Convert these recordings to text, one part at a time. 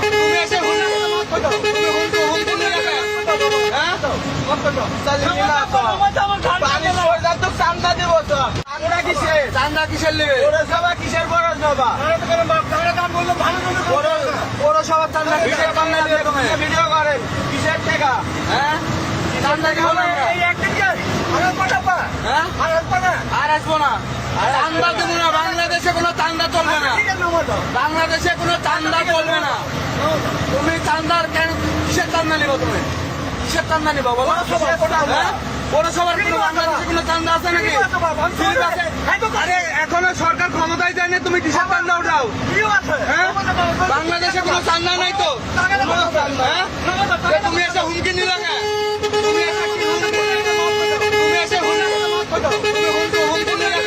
তুমি এসে চান্দা দিব তো চান্দা কিসের নেবে পৌরসভা কিসের পৌরসভা পৌরসভার চান্দা কিসের চান্দা দিবে তুমি ভিডিও করেন কিসের টাকা হ্যাঁ চান্দা দিব না আর আসবো না চান্দা দেবো না বাংলাদেশে কোনো চান্দা চলবে না বাংলাদেশে কোনো চান্দা চলবে না তুমি চান্দার কেন কিসের চান্দা নিবো তুমি কিসের চান্দা নিবো বলো পৌরসভার কোনো বাংলাদেশে কোনো চান্দা আছে নাকি আরে এখনো সরকার ক্ষমতায় যায়নি তুমি কিসের চান্দা উঠাও বাংলাদেশে কোনো চান্দা নাই তো তুমি এসে হুমকি নিলে না তুমি এসে কি হুমকি তুমি এসে হুমকি নিলে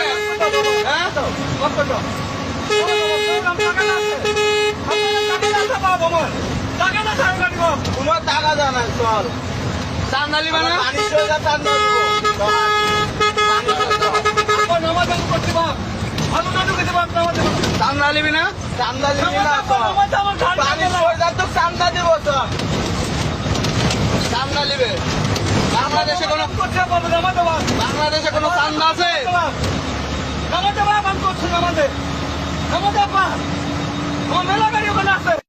তোমার টাকা জানা চল চান্দা নিবে না চান্দা নিবি না চান্দা নিবি না চান্দা দিব তো চান্দা নিবে বাংলাদেশে কোনো চান্দা আছে আমাদের মেলা গাড়ি ওখানে আছে